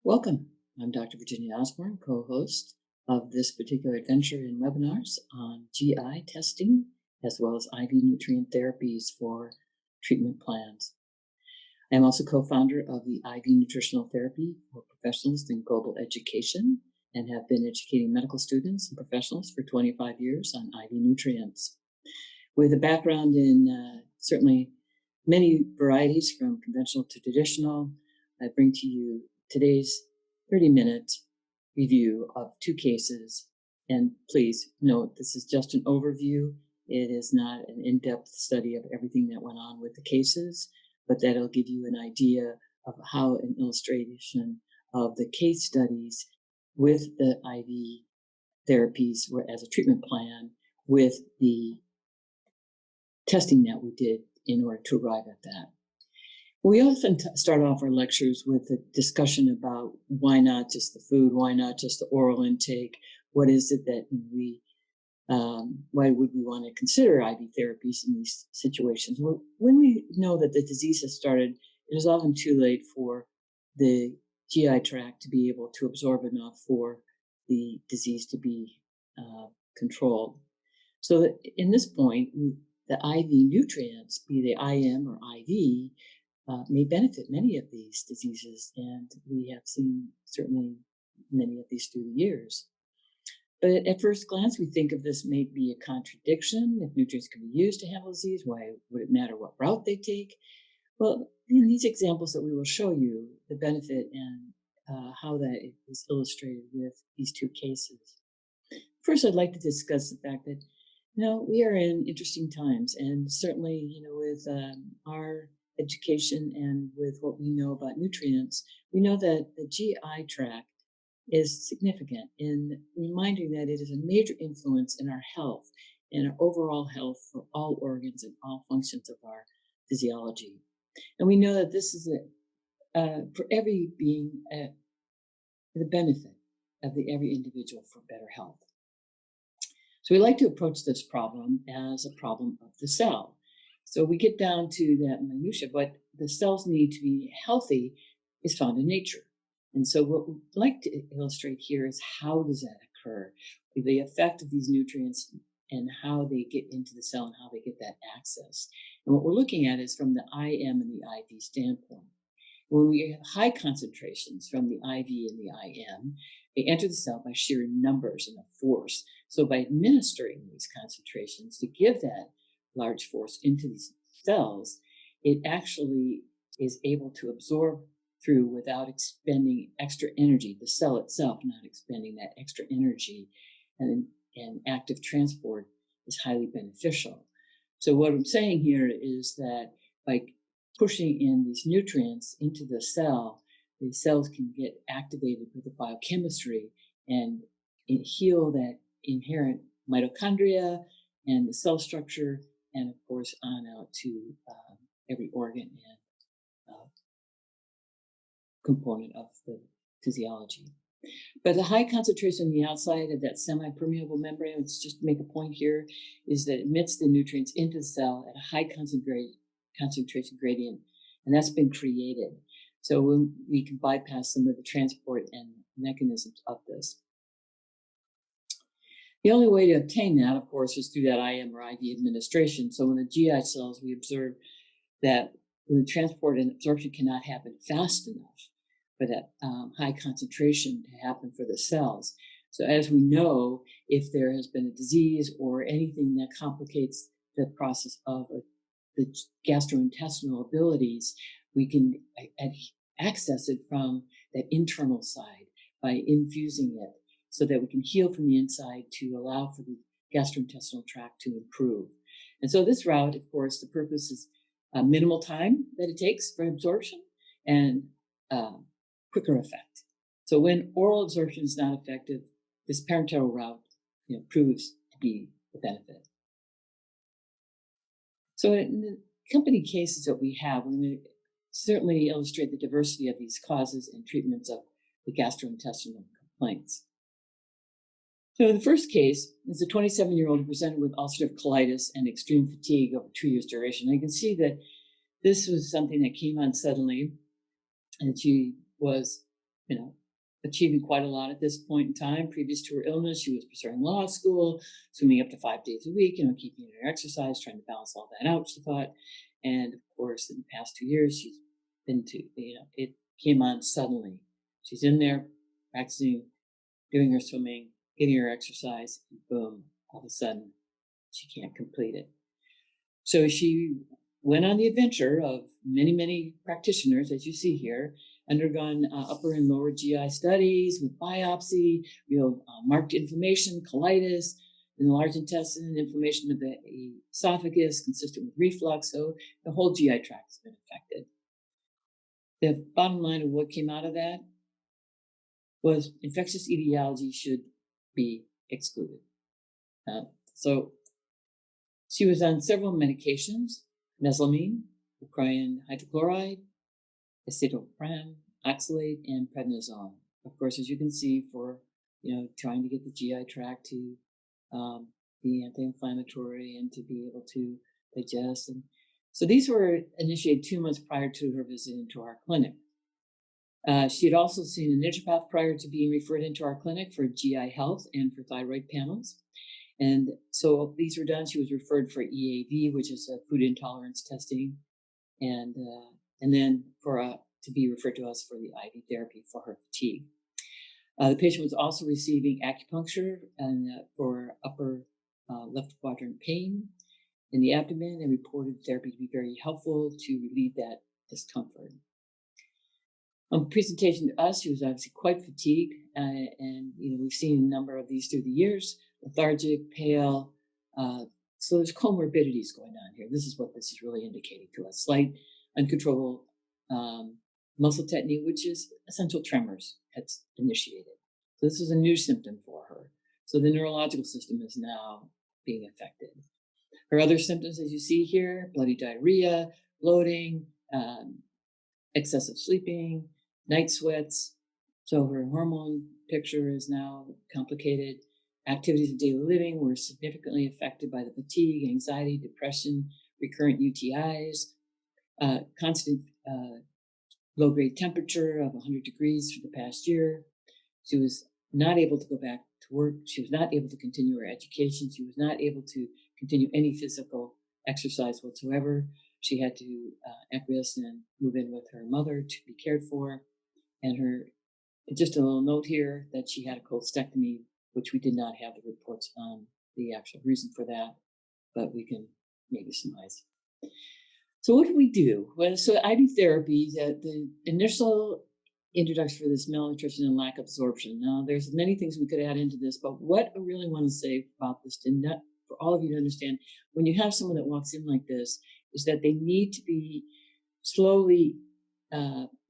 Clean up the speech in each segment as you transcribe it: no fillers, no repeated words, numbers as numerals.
Welcome. I'm Dr. Virginia Osborne, co-host of this particular adventure in webinars on GI testing, as well as IV nutrient therapies for treatment plans. I'm also co-founder of the IV Nutritional Therapy for Professionals in Global Education and have been educating medical students and professionals for 25 years on IV nutrients. With a background in certainly many varieties from conventional to traditional, I bring to you today's 30-minute review of two cases. And please note, this is just an overview. It is not an in-depth study of everything that went on with the cases, but that'll give you an idea of how an illustration of the case studies with the IV therapies were as a treatment plan with the testing that we did in order to arrive at that. We often start off our lectures with a discussion about why not just the food, why not just the oral intake, what is it that why would we want to consider IV therapies in these situations? Well, when we know that the disease has started, it is often too late for the GI tract to be able to absorb enough for the disease to be controlled. So that in this point, the IV nutrients, be they IM or IV, may benefit many of these diseases, and we have seen certainly many of these through the years. But at first glance, we think of this may be a contradiction. If nutrients can be used to handle disease, why would it matter what route they take? Well, in these examples that we will show you, the benefit and how that is illustrated with these two cases. First, I'd like to discuss the fact that we are in interesting times, and certainly, with our education and with what we know about nutrients, we know that the GI tract is significant in reminding that it is a major influence in our health and our overall health for all organs and all functions of our physiology. And we know that this is for every being the benefit of every individual for better health. So we like to approach this problem as a problem of the cell. So we get down to that minutia, but the cells need to be healthy is found in nature. And so what we'd like to illustrate here is how does that occur? The effect of these nutrients and how they get into the cell and how they get that access. And what we're looking at is from the IM and the IV standpoint. When we have high concentrations from the IV and the IM, they enter the cell by sheer numbers and a force. So by administering these concentrations to give that large force into these cells, it actually is able to absorb through without expending extra energy, the cell itself not expending that extra energy, and active transport is highly beneficial. So what I'm saying here is that by pushing in these nutrients into the cells can get activated with the biochemistry and heal that inherent mitochondria and the cell structure, and of course on out to every organ and component of the physiology. But the high concentration on the outside of that semi-permeable membrane, let's just make a point here, is that it emits the nutrients into the cell at a high concentration gradient, and that's been created. So we can bypass some of the transport and mechanisms of this. The only way to obtain that, of course, is through that IM or IV administration. So in the GI cells, we observe that the transport and absorption cannot happen fast enough for that high concentration to happen for the cells. So as we know, if there has been a disease or anything that complicates the process of the gastrointestinal abilities, we can access it from that internal side by infusing it so that we can heal from the inside to allow for the gastrointestinal tract to improve. And so this route, of course, the purpose is minimal time that it takes for absorption and quicker effect. So when oral absorption is not effective, this parenteral route proves to be the benefit. So in the company cases that we have, we certainly illustrate the diversity of these causes and treatments of the gastrointestinal complaints. So the first case is a 27-year-old who presented with ulcerative colitis and extreme fatigue over 2 years duration. And you can see that this was something that came on suddenly, and she was you know, achieving quite a lot at this point in time. Previous to her illness, she was pursuing law school, swimming up to 5 days a week, keeping her exercise, trying to balance all that out, she thought. And of course, in the past 2 years, she's been it came on suddenly. She's in there practicing, doing her swimming, getting her exercise, and boom, all of a sudden, she can't complete it. So she went on the adventure of many, many practitioners, as you see here, undergone upper and lower GI studies with biopsy, marked inflammation, colitis in the large intestine, inflammation of the esophagus consistent with reflux. So the whole GI tract has been affected. The bottom line of what came out of that was infectious etiology should be excluded. So she was on several medications: mesalamine, crying hydrochloride, acetylpram, oxalate, and prednisone. Of course, as you can see, for trying to get the GI tract to be anti-inflammatory and to be able to digest. And so these were initiated 2 months prior to her visit into our clinic. She had also seen a naturopath prior to being referred into our clinic for GI health and for thyroid panels. And so these were done. She was referred for EAV, which is a food intolerance testing, and then to be referred to us for the IV therapy for her fatigue. The patient was also receiving acupuncture for upper left quadrant pain in the abdomen, and reported therapy to be very helpful to relieve that discomfort. On presentation to us, she was obviously quite fatigued, and we've seen a number of these through the years: lethargic, pale. So there's comorbidities going on here. This is what this is really indicating to us: slight, uncontrollable muscle tetany, which is essential tremors, that's initiated. So this is a new symptom for her. So the neurological system is now being affected. Her other symptoms, as you see here: bloody diarrhea, bloating, excessive sleeping, night sweats. So her hormone picture is now complicated. Activities of daily living were significantly affected by the fatigue, anxiety, depression, recurrent UTIs, constant low-grade temperature of 100 degrees for the past year. She was not able to go back to work. She was not able to continue her education. She was not able to continue any physical exercise whatsoever. She had to acquiesce and move in with her mother to be cared for. And just a little note here that she had a colestectomy, which we did not have the reports on the actual reason for that, but we can maybe surmise. So what do we do? Well, so IV therapy, the initial introduction for this: malnutrition and lack of absorption. Now, there's many things we could add into this, but what I really want to say about this, for all of you to understand, when you have someone that walks in like this, is that they need to be slowly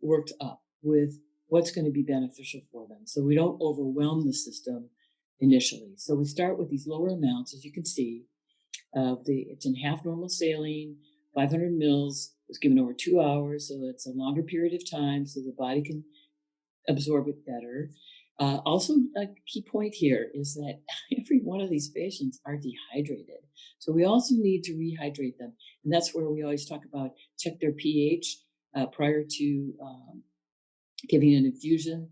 worked up with what's going to be beneficial for them, so we don't overwhelm the system initially. So we start with these lower amounts, as you can see. It's in half normal saline, 500 mils. It's given over 2 hours, so it's a longer period of time, so the body can absorb it better. Also, a key point here is that every one of these patients are dehydrated. So we also need to rehydrate them. And that's where we always talk about check their pH prior to giving an infusion.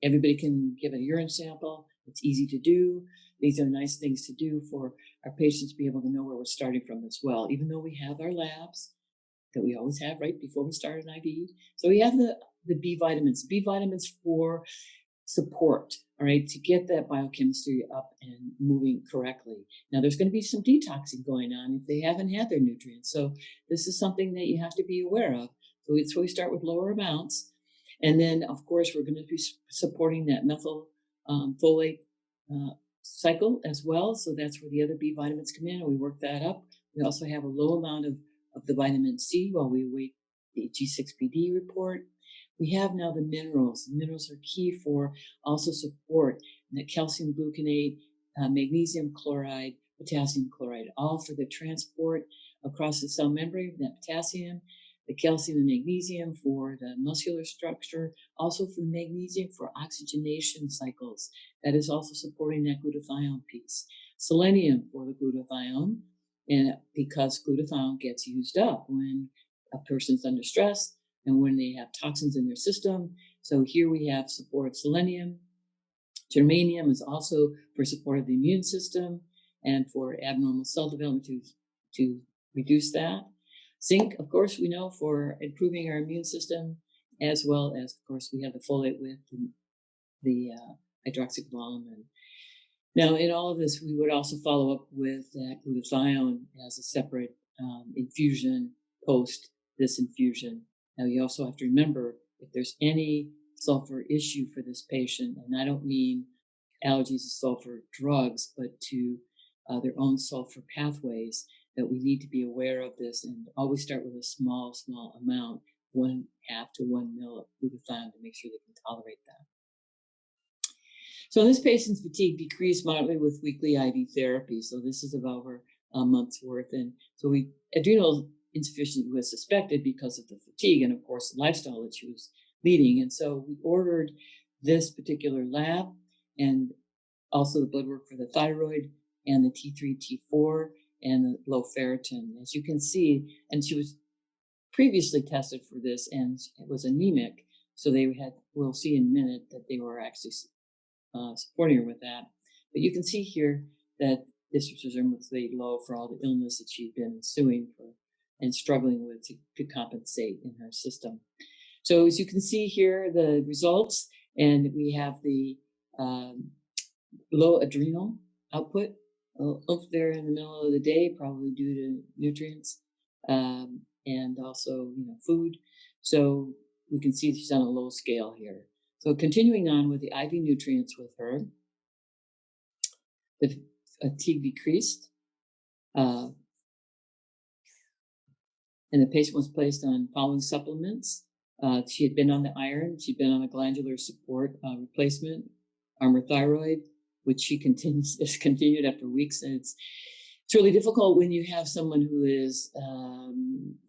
Everybody can give a urine sample. It's easy to do. These are nice things to do for our patients to be able to know where we're starting from as well, even though we have our labs that we always have right before we start an IV. So we have the B vitamins for support, all right, to get that biochemistry up and moving correctly. Now, there's going to be some detoxing going on if they haven't had their nutrients. So this is something that you have to be aware of. So we start with lower amounts. And then, of course, we're going to be supporting that methyl folate cycle as well. So that's where the other B vitamins come in, and we work that up. We also have a low amount of the vitamin C while we await the G6PD report. We have now the minerals. The minerals are key for also support the calcium gluconate, magnesium chloride, potassium chloride, all for the transport across the cell membrane, that potassium, the calcium and magnesium for the muscular structure, also for magnesium for oxygenation cycles. That is also supporting that glutathione piece. Selenium for the glutathione, and because glutathione gets used up when a person's under stress, and when they have toxins in their system. So here we have support of selenium. Germanium is also for support of the immune system and for abnormal cell development to reduce that. Zinc, of course, we know for improving our immune system, as well as, of course, we have the folate with the hydroxychloroquine. Now, in all of this, we would also follow up with that glutathione as a separate infusion post this infusion. Now, you also have to remember if there's any sulfur issue for this patient, and I don't mean allergies to sulfur drugs, but to their own sulfur pathways, that we need to be aware of this and always start with a small amount, 1/2 to 1 ml of glutathione, to make sure they can tolerate that. So this patient's fatigue decreased moderately with weekly IV therapy. So this is about over a month's worth. And so adrenal insufficiency was suspected because of the fatigue and, of course, the lifestyle that she was leading. And so we ordered this particular lab and also the blood work for the thyroid and the T3, T4, and the low ferritin. As you can see, and she was previously tested for this and it was anemic. So we'll see in a minute that they were actually supporting her with that. But you can see here that this was presumably low for all the illness that she'd been suing for and struggling with to compensate in her system. So as you can see here, the results, and we have the low adrenal output up there in the middle of the day, probably due to nutrients and also food. So we can see she's on a low scale here. So continuing on with the IV nutrients with her, the fatigue decreased, and the patient was placed on following supplements. She had been on the iron, she'd been on a glandular support replacement, Armour Thyroid, which she continued after weeks. And it's really difficult when you have someone who is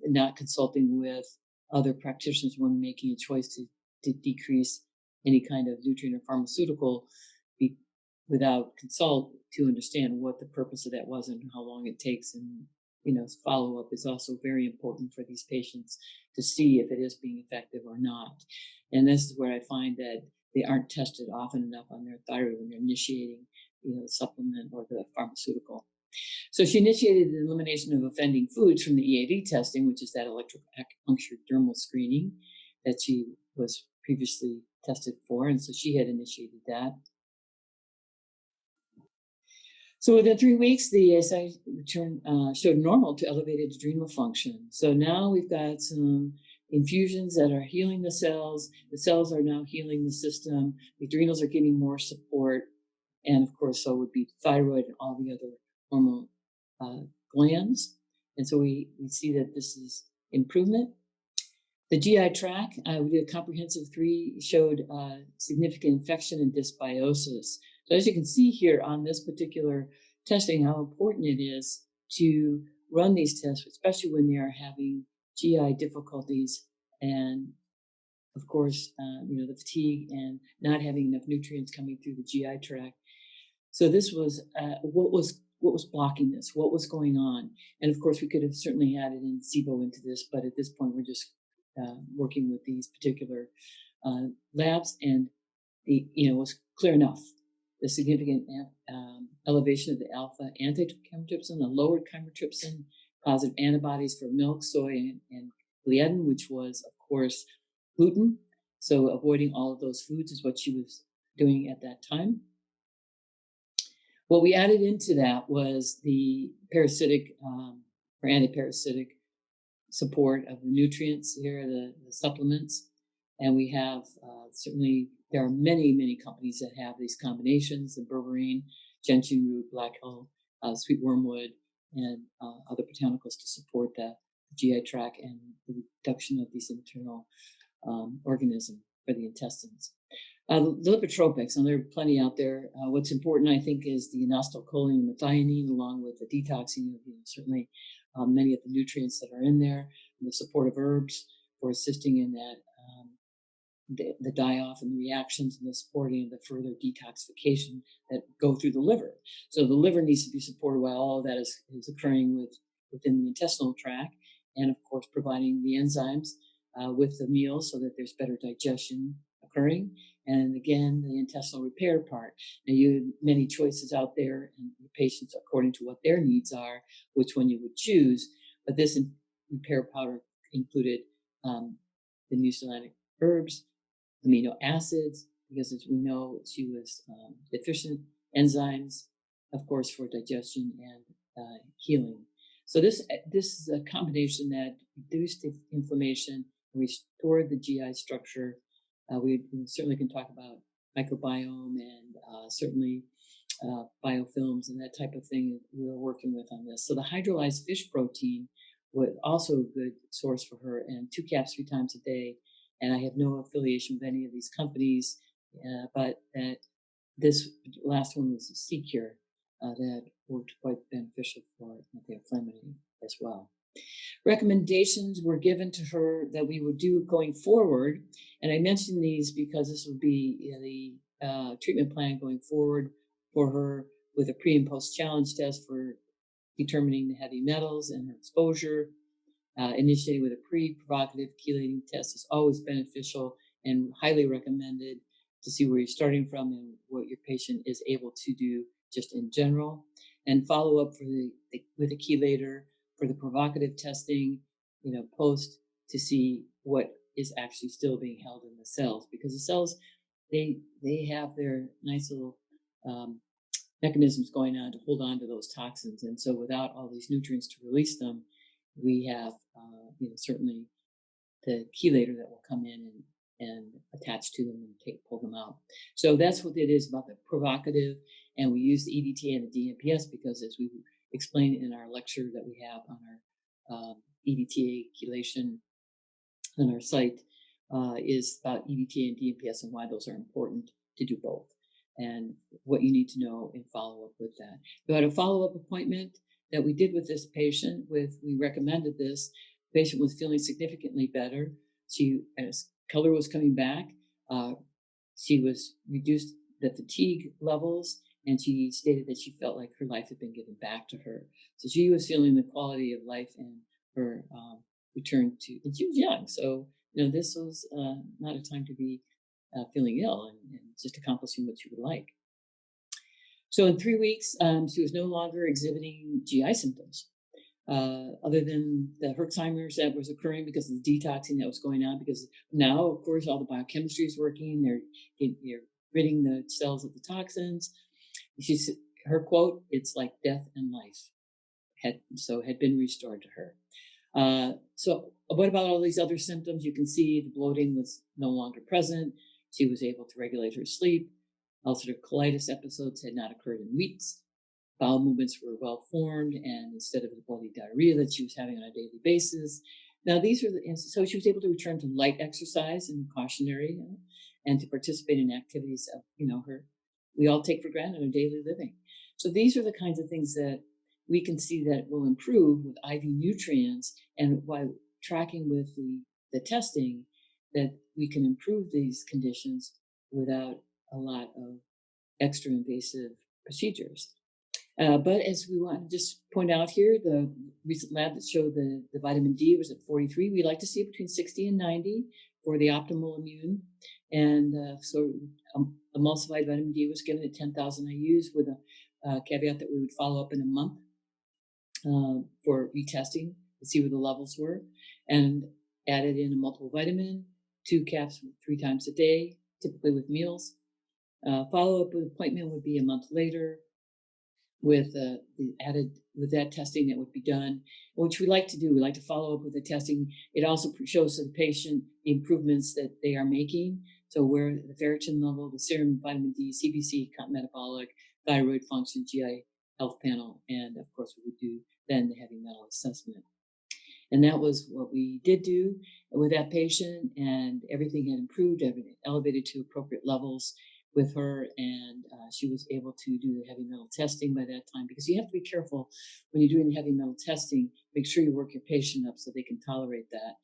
not consulting with other practitioners when making a choice to decrease any kind of nutrient or pharmaceutical without consult to understand what the purpose of that was and how long it takes. And, follow-up is also very important for these patients to see if it is being effective or not. And this is where I find that they aren't tested often enough on their thyroid when they're initiating, the supplement or the pharmaceutical. So she initiated the elimination of offending foods from the EAD testing, which is that electroacupuncture dermal screening that she was previously tested for. And so she had initiated that. So within 3 weeks, the ASI showed normal to elevated adrenal function. So now we've got some infusions that are healing the cells. The cells are now healing the system. The adrenals are getting more support. And of course, so would be thyroid and all the other hormone glands. And so we see that this is improvement. The GI tract, we did a comprehensive 3, showed significant infection and dysbiosis. So as you can see here on this particular testing, how important it is to run these tests, especially when they are having GI difficulties and, of course, the fatigue and not having enough nutrients coming through the GI tract. So this was what was blocking this, what was going on. And of course, we could have certainly added in SIBO into this, but at this point, we're just working with these particular labs, and it was clear enough. The significant elevation of the alpha antitrypsin, the lowered chymotrypsin, positive antibodies for milk, soy, and gliadin, which was, of course, gluten. So avoiding all of those foods is what she was doing at that time. What we added into that was the parasitic or antiparasitic support of the nutrients here, the supplements. And we have certainly, there are many companies that have these combinations, the berberine, gentian root, black hill, sweet wormwood, and other botanicals to support the GI tract and the reduction of these internal organisms for the intestines. The lipotropics, and there are plenty out there. What's important, I think, is the inositol-choline and methionine, along with the detoxing of certainly many of the nutrients that are in there, and the support of herbs for assisting in that, the die-off and the reactions and the supporting of the further detoxification that go through the liver. So the liver needs to be supported while all of that is occurring within the intestinal tract, and of course providing the enzymes with the meal so that there's better digestion occurring. And again, the intestinal repair part. Now, you have many choices out there, and your patients, according to what their needs are, which one you would choose. But this repair powder included the mucilagic herbs, amino acids, because as we know, she was deficient enzymes, of course, for digestion and healing. So this is a combination that reduced inflammation, restored the GI structure. We certainly can talk about microbiome and certainly biofilms and that type of thing we're working with on this. So the hydrolyzed fish protein was also a good source for her, and 2 caps 3 times a day. And I have no affiliation with any of these companies, but that this last one was a C-Cure that worked quite beneficial for anti-inflammatory as well. Recommendations were given to her that we would do going forward. And I mention these because this would be the treatment plan going forward for her with a pre and post challenge test for determining the heavy metals and her exposure. Initiated with a pre-provocative chelating test is always beneficial and highly recommended to see where you're starting from and what your patient is able to do just in general. And follow up with a chelator for the provocative testing, post to see what is actually still being held in the cells, because the cells, they have their nice little mechanisms going on to hold on to those toxins. And so without all these nutrients to release them, we have, certainly the chelator that will come in and attach to them and pull them out. So that's what it is about the provocative. And we use the EDTA and the DMPS because, as we explained in our lecture that we have on our EDTA chelation on our site, is about EDTA and DMPS and why those are important to do both, and what you need to know in follow-up with that. We had a follow-up appointment that we did with this patient. We recommended this. The patient was feeling significantly better. As color was coming back, she was reduced the fatigue levels, and she stated that she felt like her life had been given back to her. So she was feeling the quality of life and her return to, and she was young. So, this was not a time to be feeling ill and just accomplishing what she would like. So in 3 weeks, she was no longer exhibiting GI symptoms, other than the Herxheimer's that was occurring because of the detoxing that was going on. Because now, of course, all the biochemistry is working. They're ridding the cells of the toxins. Her quote, "It's like death and life," had been restored to her. So what about all these other symptoms? You can see the bloating was no longer present. She was able to regulate her sleep. Ulcerative colitis episodes had not occurred in weeks. Bowel movements were well formed, and instead of the bloody diarrhea that she was having on a daily basis. Now, so she was able to return to light exercise and cautionary, and to participate in activities of, we all take for granted in our daily living. So these are the kinds of things that we can see that will improve with IV nutrients, and while tracking with the testing, that we can improve these conditions without a lot of extra invasive procedures. But as we want to just point out here, the recent lab that showed the vitamin D was at 43. We like to see it between 60 and 90 for the optimal immune. And so emulsified vitamin D was given at 10,000 IUs with a caveat that we would follow up in a month for retesting to see where the levels were, and added in a multiple vitamin, 2 caps 3 times a day, typically with meals. Follow-up appointment would be a month later with that testing that would be done, which we like to do. We like to follow up with the testing. It also shows to the patient the improvements that they are making. So where the ferritin level, the serum vitamin D, CBC, metabolic, thyroid function, GI health panel, and of course we would do then the heavy metal assessment. And that was what we did do with that patient, and everything had improved, everything elevated to appropriate levels with her, and she was able to do the heavy metal testing by that time, because you have to be careful when you're doing the heavy metal testing. Make sure you work your patient up so they can tolerate that.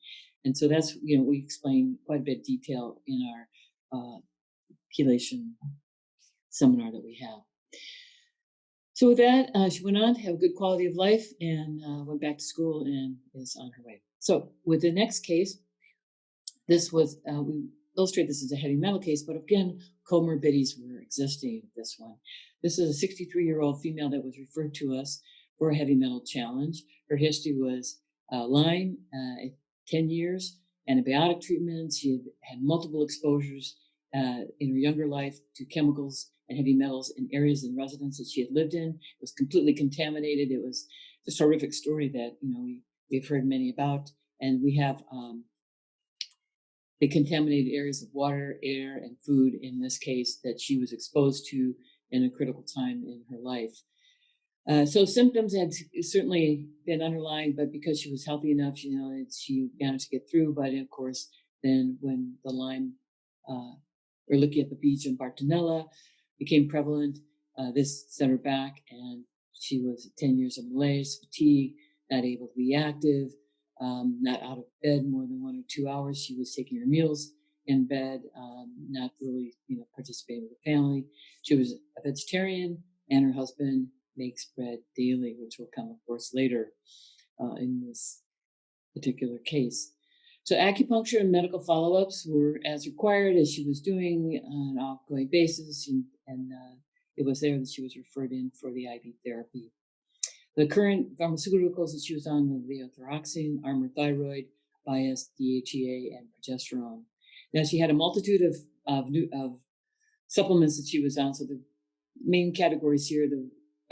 And so that's, we explain quite a bit of detail in our chelation seminar that we have. So with that, she went on to have a good quality of life and went back to school and is on her way. So with the next case, This was, we illustrate this as a heavy metal case, but again, comorbidities were existing with this one. This is a 63-year-old female that was referred to us for a heavy metal challenge. Her history was Lyme, 10 years, antibiotic treatments. She had multiple exposures in her younger life to chemicals and heavy metals in areas and residences that she had lived in. It was completely contaminated. It was just a horrific story that, we've heard many about. And we have the contaminated areas of water, air, and food in this case that she was exposed to in a critical time in her life. So symptoms had certainly been underlying, but because she was healthy enough, she managed to get through. But of course, then when the Lyme Ehrlichia at the beach in Bartonella became prevalent, this set her back, and she was 10 years of malaise, fatigue, not able to be active, not out of bed more than 1 or 2 hours. She was taking her meals in bed, not really, participating with the family. She was a vegetarian, and her husband makes bread daily, which will come, of course, later in this particular case. So acupuncture and medical follow-ups were as required, as she was doing on an ongoing basis, and it was there that she was referred in for the IV therapy. The current pharmaceuticals that she was on were levothyroxine, Armour Thyroid, Bias, DHEA, and progesterone. Now, she had a multitude of supplements that she was on. So the main categories here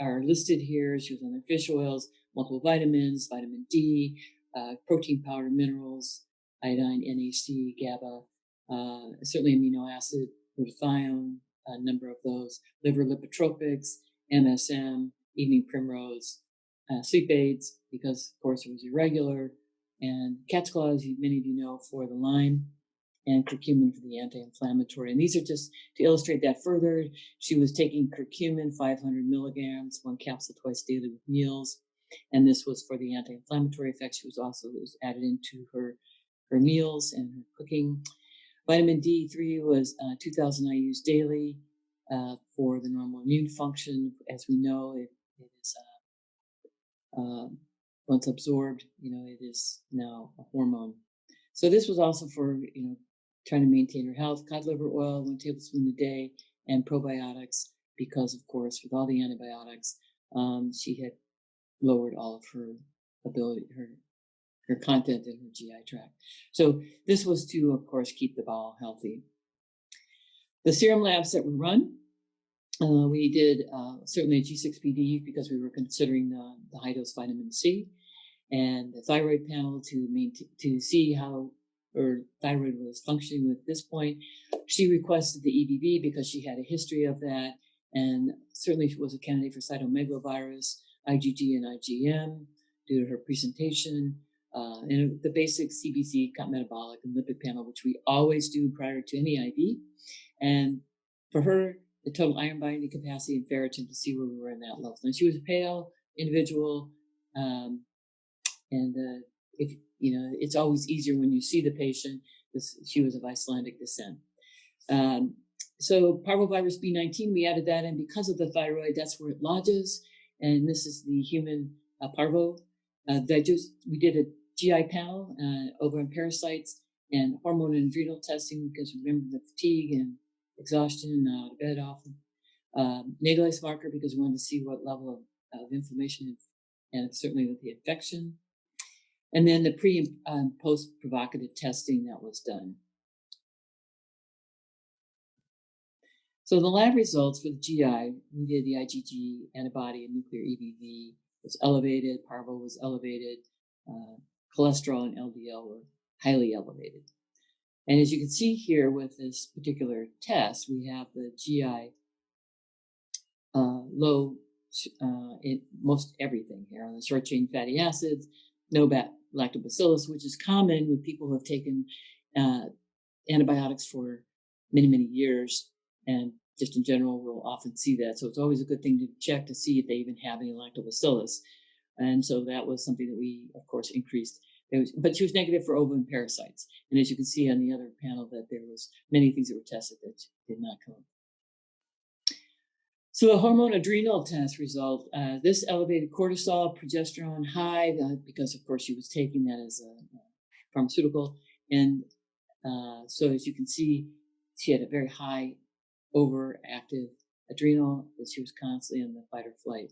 are listed here. She was on the fish oils, multiple vitamins, vitamin D, protein powder, minerals, iodine, NAC, GABA, certainly amino acid, glutathione, a number of those, liver lipotropics, MSM, evening primrose, sleep aids, because of course it was irregular, and cat's claw, as many of you know, for the Lyme, and curcumin for the anti-inflammatory. And these are just to illustrate that further. She was taking curcumin, 500 milligrams, 1 capsule twice daily with meals. And this was for the anti-inflammatory effects. She was also added into her meals and her cooking. Vitamin D3 was 2,000 IUs daily for the normal immune function. As we know, it is once absorbed, it is now a hormone. So this was also for, trying to maintain her health. Cod liver oil, 1 tablespoon a day, and probiotics, because of course, with all the antibiotics, she had lowered all of her ability, her content in her GI tract. So this was to, of course, keep the bowel healthy. The serum labs that were run, we did certainly a G6PD because we were considering the high dose vitamin C, and the thyroid panel to see how her thyroid was functioning at this point. She requested the EBV because she had a history of that, and certainly she was a candidate for cytomegalovirus, IgG and IgM due to her presentation, and the basic CBC, metabolic, and lipid panel, which we always do prior to any IV. And for her, the total iron binding capacity and ferritin to see where we were in that level. And she was a pale individual, and if it's always easier when you see the patient. She was of Icelandic descent. So parvovirus B19, we added that in because of the thyroid. That's where it lodges, and this is the human parvo. We did a GI panel over on parasites and hormone and adrenal testing, because remember the fatigue and exhaustion, out of bed often. Nagelase marker, because we wanted to see what level of inflammation and certainly with the infection. And then the pre and post provocative testing that was done. So the lab results for the GI, we did the IgG antibody and nuclear EBV was elevated, parvo was elevated, cholesterol and LDL were highly elevated. And as you can see here with this particular test, we have the GI low in most everything here on the short chain fatty acids, no lactobacillus, which is common with people who have taken antibiotics for many, many years. And just in general, we'll often see that. So it's always a good thing to check to see if they even have any lactobacillus. And so that was something that we, of course, increased. But she was negative for ovum parasites. And as you can see on the other panel, that there was many things that were tested that did not come up. So a hormone adrenal test result, this elevated cortisol, progesterone high, because of course she was taking that as a pharmaceutical, and So as you can see, she had a very high overactive adrenal, that she was constantly in the fight or flight.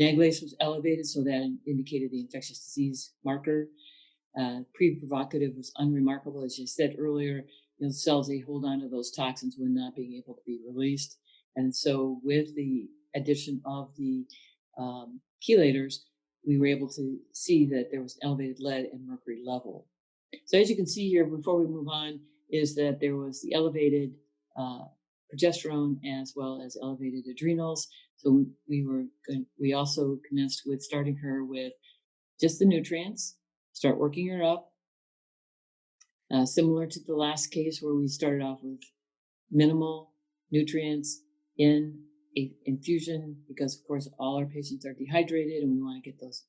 Naglase was elevated, so that indicated the infectious disease marker. Pre-provocative was unremarkable. As you said earlier, the cells, they hold on to those toxins when not being able to be released. And so with the addition of the chelators, we were able to see that there was elevated lead and mercury level. So as you can see here, before we move on, is that there was the elevated progesterone as well as elevated adrenals. So we also commenced with starting her with just the nutrients, start working her up. Similar to the last case where we started off with minimal nutrients in a infusion, because of course all our patients are dehydrated and we want to get those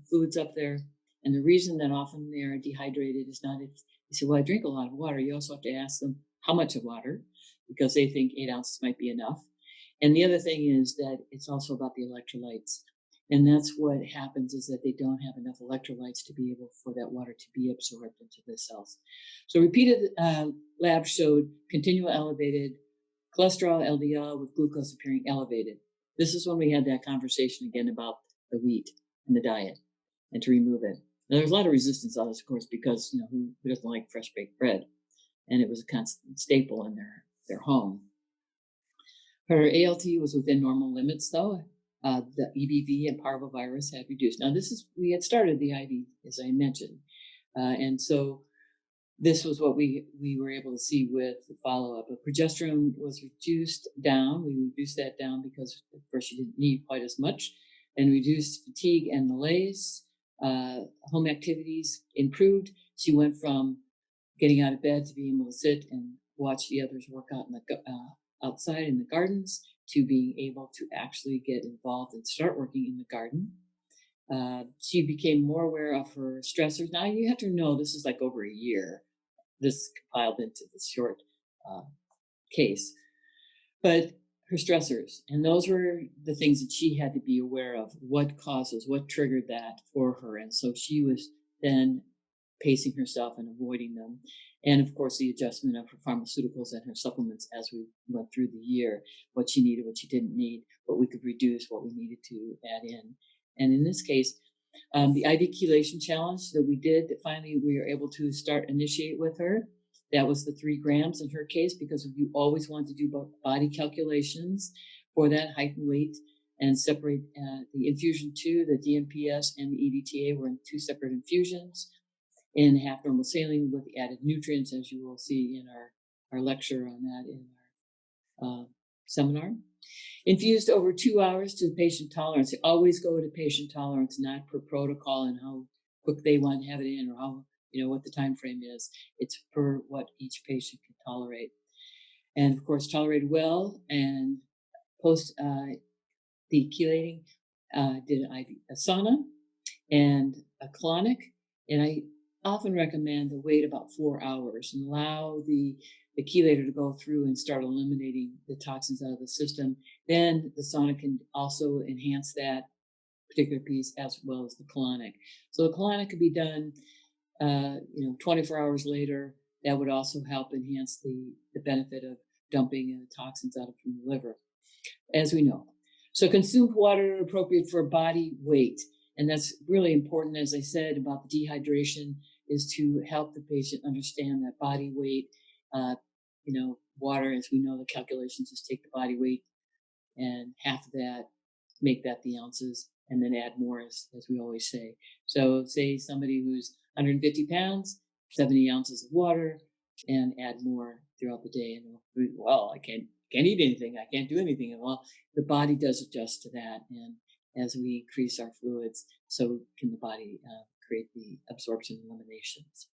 fluids up there. And the reason that often they are dehydrated is not if you say, well, I drink a lot of water. You also have to ask them how much of water, because they think 8 ounces might be enough. And the other thing is that it's also about the electrolytes. And that's what happens, is that they don't have enough electrolytes to be able for that water to be absorbed into the cells. So repeated labs showed continual elevated cholesterol, LDL, with glucose appearing elevated. This is when we had that conversation again about the wheat and the diet and to remove it. Now, there's a lot of resistance on this, of course, because who doesn't like fresh baked bread? And it was a constant staple in their home. Her ALT was within normal limits, though. The EBV and parvovirus had reduced. Now, we had started the IV, as I mentioned. And so this was what we were able to see with the follow-up. But progesterone was reduced down. We reduced that down because, of course, she didn't need quite as much, and reduced fatigue and malaise. Home activities improved. She went from getting out of bed to being able to sit and watch the others work out outside in the gardens, to being able to actually get involved and start working in the garden. She became more aware of her stressors. Now, you have to know this is like over a year. This compiled into this short case. But her stressors, and those were the things that she had to be aware of. What triggered that for her. And so she was then pacing herself and avoiding them. And of course, the adjustment of her pharmaceuticals and her supplements as we went through the year, what she needed, what she didn't need, what we could reduce, what we needed to add in. And in this case, the IV chelation challenge that we did, that finally we were able to initiate with her. That was the 3 grams in her case, because you always want to do body calculations for that height and weight, and separate the infusion 2, the DMPS and the EDTA were in 2 separate infusions in half normal saline with the added nutrients, as you will see in our lecture on that in our seminar. Infused over 2 hours to the patient tolerance. Always go to patient tolerance, not per protocol and how quick they want to have it in, or how, what the time frame is. It's per what each patient can tolerate. And of course, tolerated well. And post the chelating, did a sauna and a colonic. And I often recommend to wait about 4 hours and allow the chelator to go through and start eliminating the toxins out of the system. Then the sauna can also enhance that particular piece, as well as the colonic. So the colonic could be done 24 hours later. That would also help enhance the benefit of dumping the toxins out from the liver, as we know. So consumed water appropriate for body weight. And that's really important, as I said, about the dehydration, is to help the patient understand that body weight, water, as we know, the calculations is take the body weight and half of that, make that the ounces, and then add more, as we always say. So say somebody who's 150 pounds, 70 ounces of water, and add more throughout the day. And well, I can't eat anything. I can't do anything. And well, the body does adjust to that. And as we increase our fluids, so can the body create the absorption eliminations.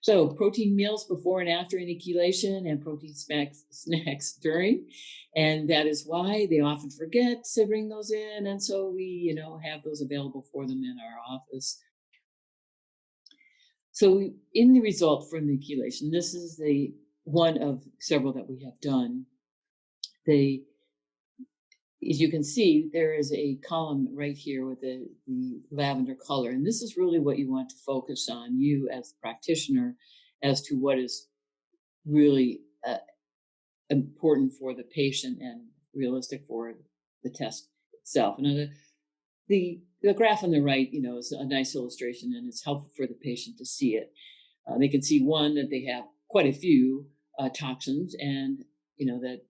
So protein meals before and after any chelation, and protein snacks during. And that is why they often forget to bring those in. And so we, have those available for them in our office. So in the result from the chelation, this is the one of several that we have done. As you can see, there is a column right here with the lavender color. And this is really what you want to focus on, you as the practitioner, as to what is really important for the patient and realistic for the test itself. And the graph on the right, is a nice illustration, and it's helpful for the patient to see it. They can see that they have quite a few toxins, and that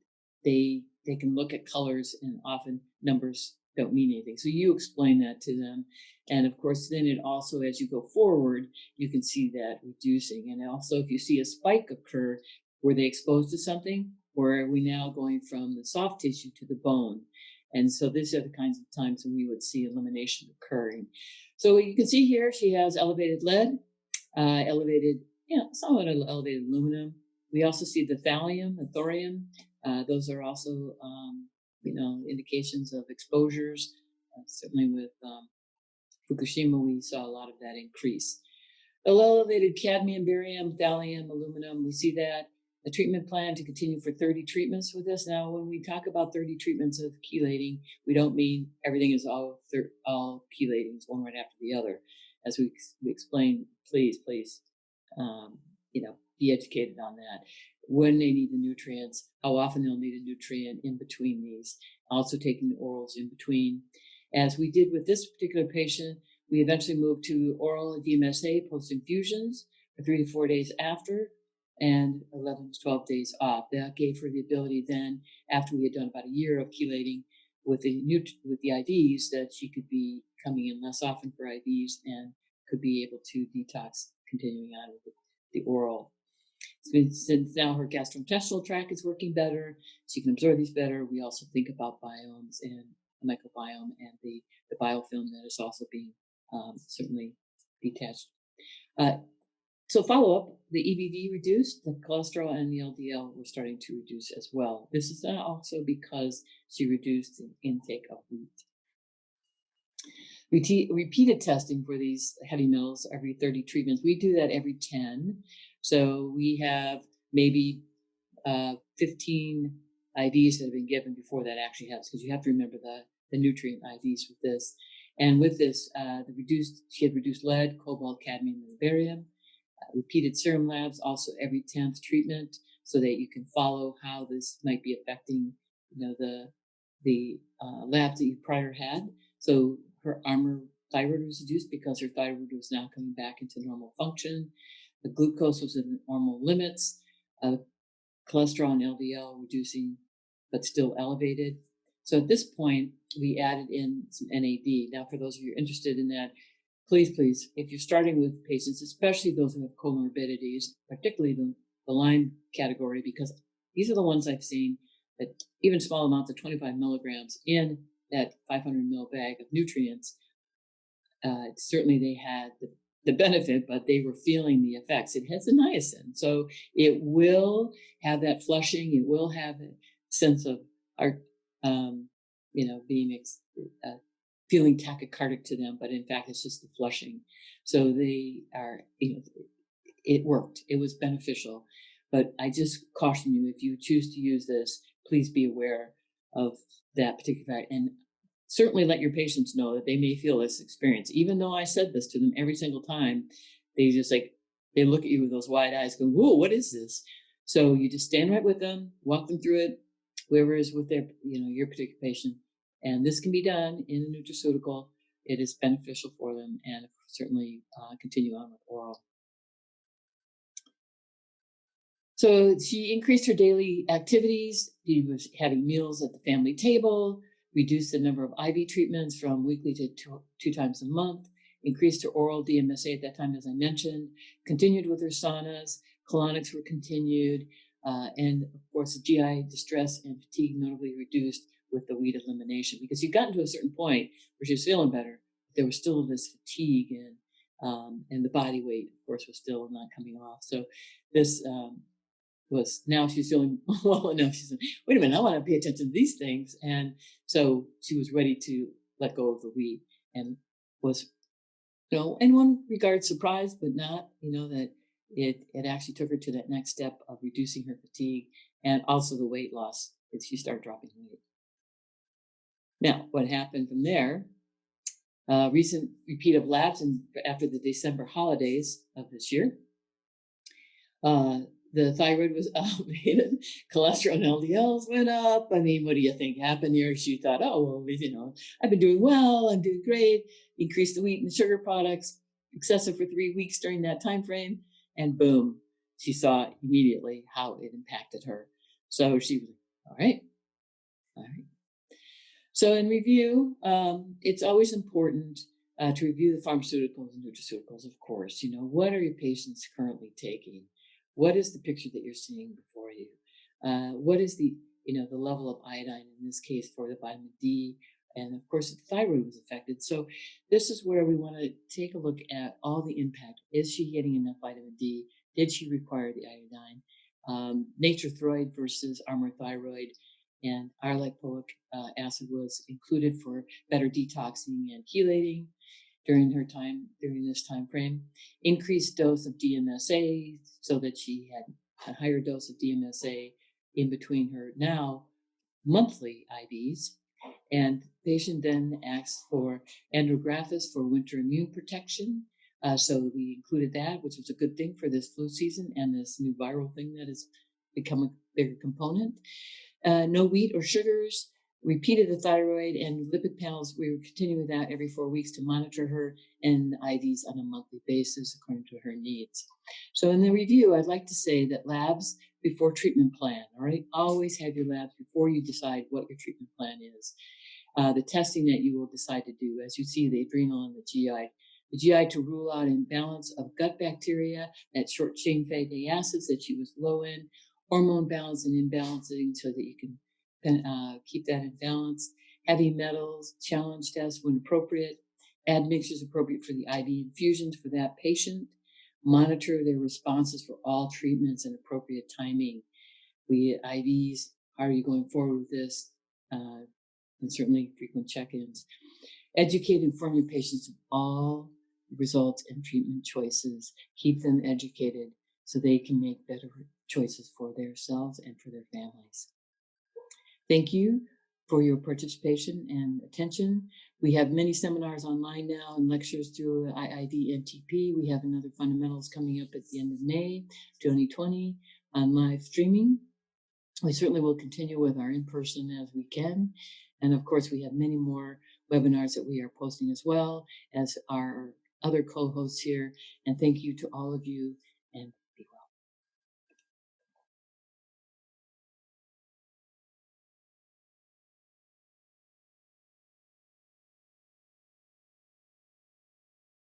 they can look at colors, and often numbers don't mean anything. So you explain that to them, and of course, then it also, as you go forward, you can see that reducing. And also, if you see a spike occur, were they exposed to something, or are we now going from the soft tissue to the bone? And so these are the kinds of times when we would see elimination occurring. So you can see here, she has elevated lead, somewhat elevated aluminum. We also see the thallium, the thorium. Those are also, indications of exposures. Certainly with Fukushima, we saw a lot of that increase. The elevated cadmium, barium, thallium, aluminum, we see that. A treatment plan to continue for 30 treatments with this. Now, when we talk about 30 treatments of chelating, we don't mean everything is all chelating, it's one right after the other. As we explained, please, be educated on that. When they need the nutrients, how often they'll need a nutrient in between these. Also taking the orals in between. As we did with this particular patient, we eventually moved to oral DMSA post-infusions for 3 to 4 days after, and 11 to 12 days off. That gave her the ability then, after we had done about a year of chelating with the IVs, that she could be coming in less often for IVs and could be able to detox continuing on with the oral. Since now her gastrointestinal tract is working better, she can absorb these better. We also think about biomes and the microbiome and the biofilm that is also being certainly detached. So follow-up, the EBV reduced, the cholesterol and the LDL were starting to reduce as well. This is also because she reduced the intake of wheat. Repeated testing for these heavy metals every 30 treatments. We do that every 10. So we have maybe 15 IVs that have been given before that actually happens, because you have to remember the nutrient IVs with this. And with this, she had reduced lead, cobalt, cadmium, and barium. Repeated serum labs also every 10th treatment, so that you can follow how this might be affecting the labs that you prior had. So her armor thyroid was reduced because her thyroid was now coming back into normal function. The glucose was in normal limits. Cholesterol and LDL reducing, but still elevated. So at this point, we added in some NAD. Now, for those of you interested in that, please, if you're starting with patients, especially those who have comorbidities, particularly the Lyme category, because these are the ones I've seen that even small amounts of 25 milligrams in that 500 ml bag of nutrients, certainly they had the benefit, but they were feeling the effects. It has the niacin, so it will have that flushing. It will have a sense of being feeling tachycardic to them, but in fact, it's just the flushing. So they are, it worked. It was beneficial. But I just caution you, if you choose to use this, please be aware of that particular fact. And certainly let your patients know that they may feel this experience. Even though I said this to them every single time, they just they look at you with those wide eyes going, whoa, what is this? So you just stand right with them, walk them through it, whoever is with their, your particular patient. And this can be done in a nutraceutical. It is beneficial for them, and certainly continue on with oral. So she increased her daily activities. She was having meals at the family table, reduced the number of IV treatments from weekly to two times a month, increased her oral DMSA at that time, as I mentioned, continued with her saunas, colonics were continued, and of course, GI distress and fatigue notably reduced with the wheat elimination, because you'd gotten to a certain point where she was feeling better, but there was still this fatigue, and the body weight, of course, was still not coming off. So this was, now she's feeling well enough. She said, wait a minute, I want to pay attention to these things. And so she was ready to let go of the wheat, and was, in one regard surprised, but not, that it actually took her to that next step of reducing her fatigue and also the weight loss, that she started dropping weight. Now, what happened from there, recent repeat of labs after the December holidays of this year, Uh, the thyroid was elevated, cholesterol and LDLs went up. I mean, what do you think happened here? She thought, oh, well, I've been doing well, I'm doing great. Increased the wheat and the sugar products, excessive for 3 weeks during that time frame, and boom, she saw immediately how it impacted her. So she was like, all right. So in review, it's always important to review the pharmaceuticals and nutraceuticals, of course. What are your patients currently taking? What is the picture that you're seeing before you? What is the level of iodine in this case for the vitamin D? And of course, the thyroid was affected. So this is where we want to take a look at all the impact. Is she getting enough vitamin D? Did she require the iodine? Nature thyroid versus armor thyroid, and our lipoic acid was included for better detoxing and chelating during this time frame. Increased dose of DMSA so that she had a higher dose of DMSA in between her now monthly IVs. And patient then asked for andrographis for winter immune protection. So we included that, which was a good thing for this flu season and this new viral thing that has become a bigger component. No wheat or sugars, repeated the thyroid and lipid panels. We were continuing with that every 4 weeks to monitor her and IVs on a monthly basis according to her needs. So in the review, I'd like to say that labs before treatment plan, all right? Always have your labs before you decide what your treatment plan is. The testing that you will decide to do, as you see, the adrenal and the GI. The GI to rule out imbalance of gut bacteria, that short chain fatty acids that she was low in, hormone balance and imbalancing so that you can keep that in balance. Heavy metals, challenge tests when appropriate. Add mixtures appropriate for the IV infusions for that patient. Monitor their responses for all treatments and appropriate timing. We IVs, how are you going forward with this? And certainly frequent check-ins. Educate and inform your patients of all results and treatment choices. Keep them educated so they can make better choices for themselves and for their families. Thank you for your participation and attention. We have many seminars online now and lectures through IID and TP. We have another fundamentals coming up at the end of May 2020 on live streaming. We certainly will continue with our in-person as we can. And of course, we have many more webinars that we are posting as well as our other co-hosts here. And thank you to all of you. And